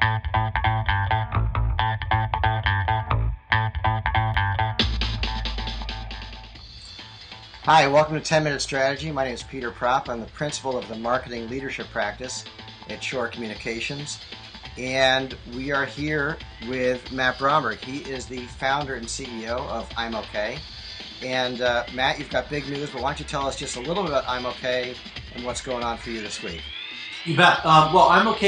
Hi, welcome to 10 Minute Strategy. My name is Peter Propp. I'm the principal of the Marketing Leadership Practice at Shore Communications. And we are here with Matt Bromberg. He is the founder and CEO of IMOK. And Matt, you've got big news, but why don't you tell us just a little bit about IMOK and what's going on for you this week? You bet. Well, IMOK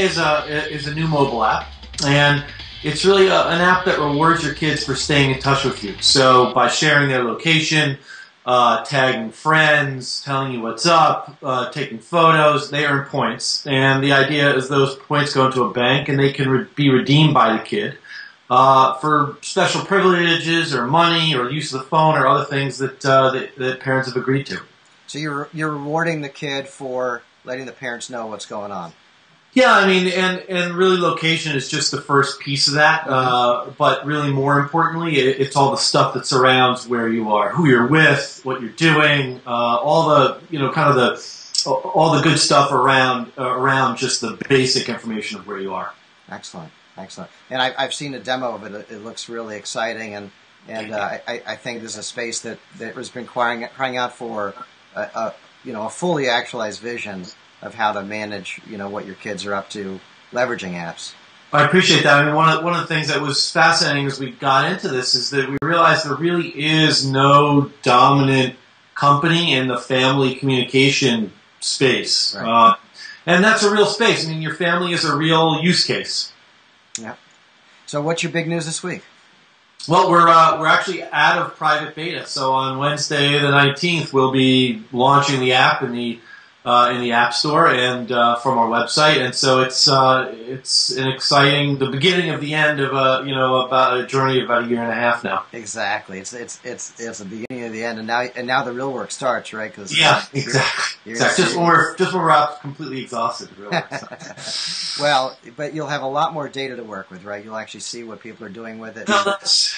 is a new mobile app, and it's really an app that rewards your kids for staying in touch with you. So by sharing their location, tagging friends, telling you what's up, taking photos, they earn points. And the idea is those points go into a bank, and they can be redeemed by the kid for special privileges or money or use of the phone or other things that that parents have agreed to. So you're rewarding the kid for letting the parents know what's going on. Yeah, I mean, and really location is just the first piece of that. But really more importantly, it's all the stuff that surrounds where you are, who you're with, what you're doing, all the, all the good stuff around just the basic information of where you are. Excellent, excellent. And I've seen a demo of it. It looks really exciting, and I think this is a space that has been crying out for a fully actualized vision of how to manage, what your kids are up to leveraging apps. I appreciate that. I mean, one of the things that was fascinating as we got into this is that we realized there really is no dominant company in the family communication space. Right. And that's a real space. I mean, your family is a real use case. Yeah. So what's your big news this week? Well, we're actually out of private beta. So on Wednesday the 19th, we'll be launching the app in the App Store and from our website, and so it's an exciting, the beginning of the end of about a journey of about a year and a half now. Exactly, it's the beginning of the end, and now the real work starts, right? Cause exactly. Just when we're out completely exhausted, the real work starts. Well, but you'll have a lot more data to work with, right? You'll actually see what people are doing with it. No, that's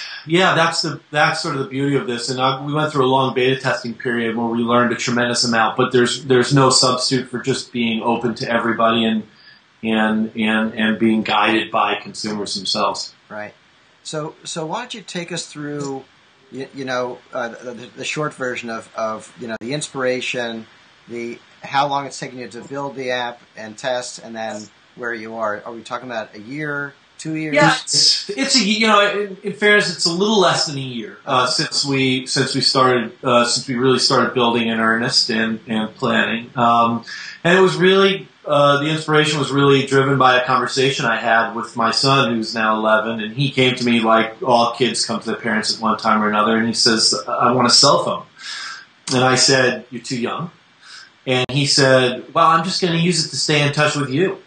sort of the beauty of this, and we went through a long beta testing period where we learned a tremendous amount, but there's no substitute for just being open to everybody and being guided by consumers themselves. Right. So why don't you take us through, the short version of the inspiration, how long it's taken you to build the app and test, and then where you are. Are we talking about a year, 2 years? Yeah, it's in fairness, it's a little less than a year since we really started building in earnest and planning. And it was really the inspiration was really driven by a conversation I had with my son, who's now 11, and he came to me like all kids come to their parents at one time or another, and he says, "I want a cell phone." And I said, "You're too young." And he said, "Well, I'm just going to use it to stay in touch with you."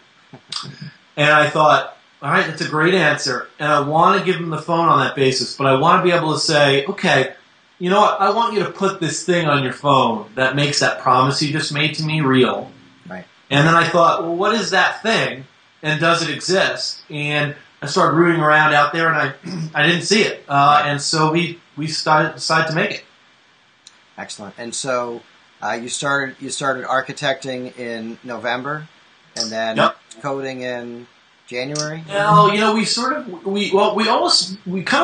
And I thought, all right, that's a great answer, and I want to give him the phone on that basis, but I want to be able to say, okay, you know what, I want you to put this thing on your phone that makes that promise you just made to me real. Right. And then I thought, well, what is that thing, and does it exist? And I started rooting around out there, and I didn't see it, and so we decided to make it. Excellent. And so you started architecting in November, and then coding in January? No, we kind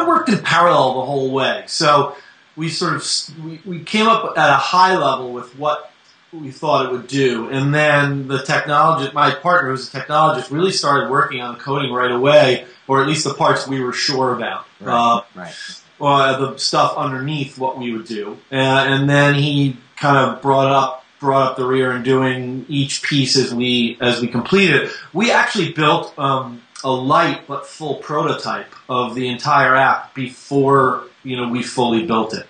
of worked in parallel the whole way. So we came up at a high level with what we thought it would do, and then the technologist, my partner who's a technologist, really started working on the coding right away, or at least the parts we were sure about. Right. The stuff underneath what we would do, and then he kind of brought up the rear and doing each piece as we completed it. We actually built a light but full prototype of the entire app before we fully built it.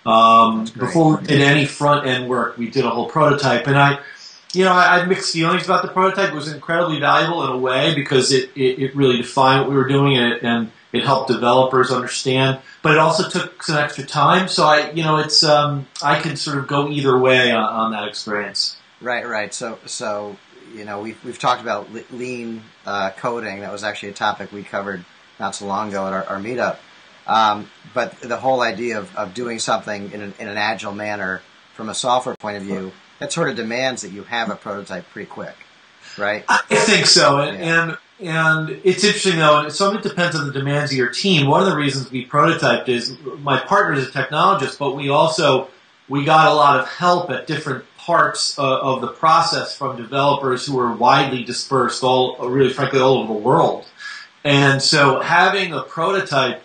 Before we did any front end work, we did a whole prototype, and I had mixed feelings about the prototype. It was incredibly valuable in a way because it really defined what we were doing, and it helped developers understand. But it also took some extra time, so I could sort of go either way on that experience. Right. So we've talked about lean coding. That was actually a topic we covered not so long ago at our meetup. But the whole idea of doing something in an agile manner from a software point of view, that sort of demands that you have a prototype pretty quick, right? I think so, and and it's interesting though, and some of it depends on the demands of your team. One of the reasons we prototyped is my partner is a technologist, but we got a lot of help at different parts of the process from developers who were widely dispersed really frankly all over the world. And so having a prototype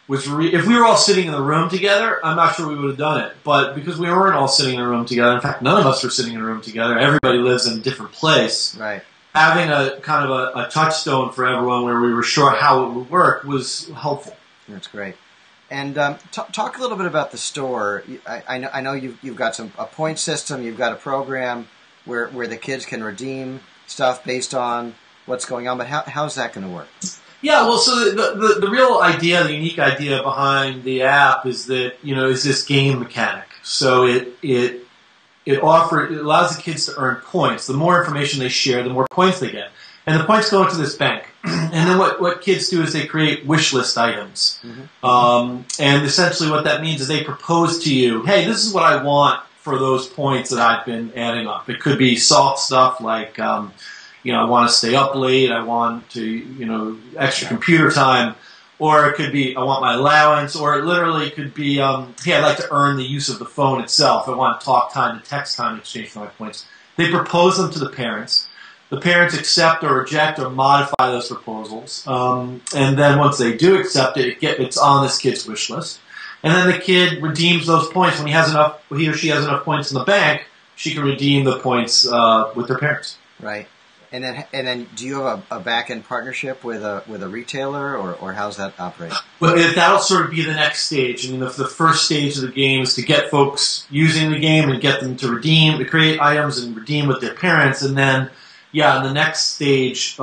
was if we were all sitting in the room together, I'm not sure we would have done it. But because we weren't all sitting in a room together, in fact, none of us were sitting in a room together. Everybody lives in a different place. Right. Having a kind of a touchstone for everyone where we were sure how it would work was helpful. That's great. And talk a little bit about the store. I know you've got a point system. You've got a program where the kids can redeem stuff based on what's going on. But how's that going to work? Yeah, well, so the real idea, the unique idea behind the app is that, is this game mechanic. So it allows the kids to earn points. The more information they share, the more points they get. And the points go into this bank. And then what kids do is they create wish list items. Mm-hmm. And essentially what that means is they propose to you, hey, this is what I want for those points that I've been adding up. It could be soft stuff like I want to stay up late, I want to, extra computer time, or it could be, I want my allowance, or it literally could be, hey, I'd like to earn the use of the phone itself, I want talk time to text time in exchange for my points. They propose them to the parents. The parents accept or reject or modify those proposals, and then once they do accept it, it's on this kid's wish list. And then the kid redeems those points. When he or she has enough points in the bank, she can redeem the points with their parents. Right. And then, do you have a back-end partnership with a retailer, or how's that operate? Well, that'll sort of be the next stage. I mean, the first stage of the game is to get folks using the game and get them to create items and redeem with their parents. And then, in the next stage,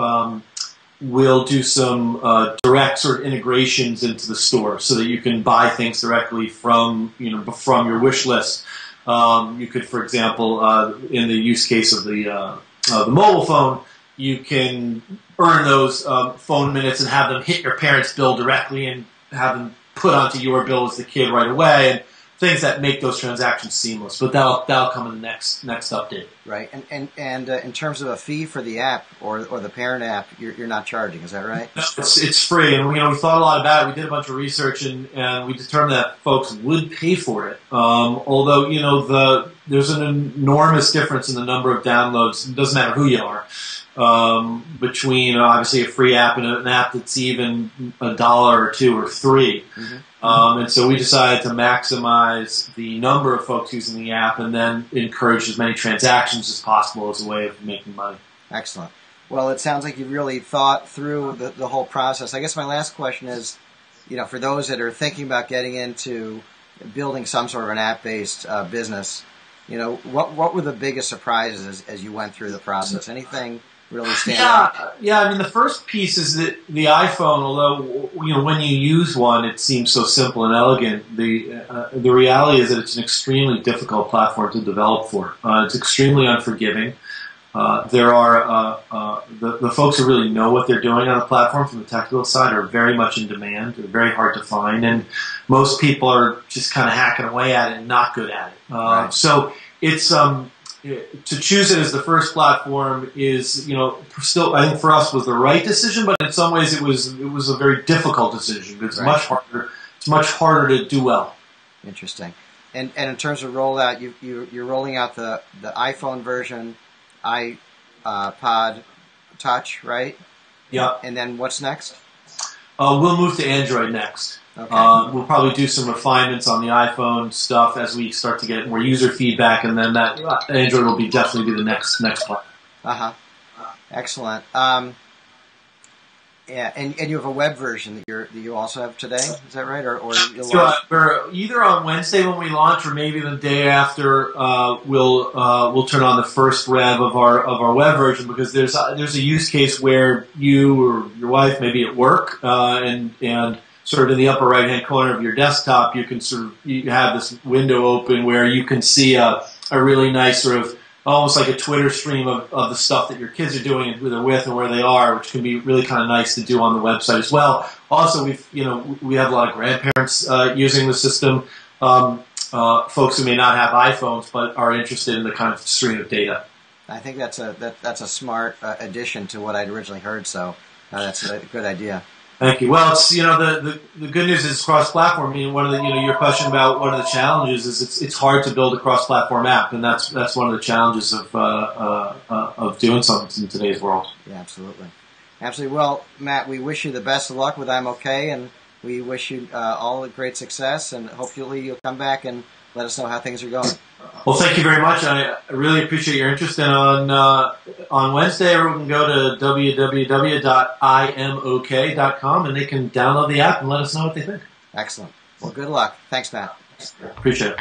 we'll do some direct sort of integrations into the store so that you can buy things directly from your wish list. You could, for example, in the use case of the mobile phone, you can earn those phone minutes and have them hit your parents' bill directly and have them put onto your bill as the kid right away, and things that make those transactions seamless. But that'll come in the next update. Right. And in terms of a fee for the app or the parent app, you're not charging. Is that right? No, it's free, and we thought a lot about it. We did a bunch of research, and we determined that folks would pay for it. Although there's an enormous difference in the number of downloads. It doesn't matter who you are. Between obviously a free app and an app that's even $1 or $2 or $3. Mm-hmm. And so we decided to maximize the number of folks using the app and then encourage as many transactions as possible as a way of making money. Excellent. Well, it sounds like you've really thought through the whole process. I guess my last question is, for those that are thinking about getting into building some sort of an app-based business, what were the biggest surprises as you went through the process? Anything really stand out? Yeah. I mean, the first piece is that the iPhone, although when you use one, it seems so simple and elegant. The reality is that it's an extremely difficult platform to develop for. It's extremely unforgiving. There are the folks who really know what they're doing on the platform from the technical side are very much in demand. They're very hard to find, and most people are just kind of hacking away at it and not good at it. Right. So it's to choose it as the first platform is still, I think for us, was the right decision, but in some ways it was a very difficult decision because it's much harder. It's much harder to do well. Interesting. And in terms of rollout, you're rolling out the iPhone version, iPod Touch, right? Yeah. And then what's next? We'll move to Android next. Okay. We'll probably do some refinements on the iPhone stuff as we start to get more user feedback, and then that Android will definitely be the next part. Excellent. Yeah, and you have a web version that you also have today. Is that right? Or you'll launch? Either on Wednesday when we launch, or maybe the day after. We'll turn on the first rev of our web version because there's a use case where you or your wife may be at work and sort of in the upper right-hand corner of your desktop, you have this window open where you can see a really nice sort of almost like a Twitter stream of the stuff that your kids are doing and who they're with and where they are, which can be really kind of nice to do on the website as well. Also, we have a lot of grandparents using the system, folks who may not have iPhones but are interested in the kind of stream of data. I think that's a smart addition to what I'd originally heard. So That's a good idea. Thank you. Well, it's the good news is it's cross-platform. I mean, one of the your question about what are the challenges is it's hard to build a cross-platform app, and that's one of the challenges of doing something in today's world. Yeah, absolutely. Absolutely. Well, Matt, we wish you the best of luck with IMOK, and we wish you all a great success, and hopefully you'll come back and let us know how things are going. Well, thank you very much. I really appreciate your interest. And on Wednesday, everyone can go to www.imok.com, and they can download the app and let us know what they think. Excellent. Well, good luck. Thanks, Matt. Appreciate it.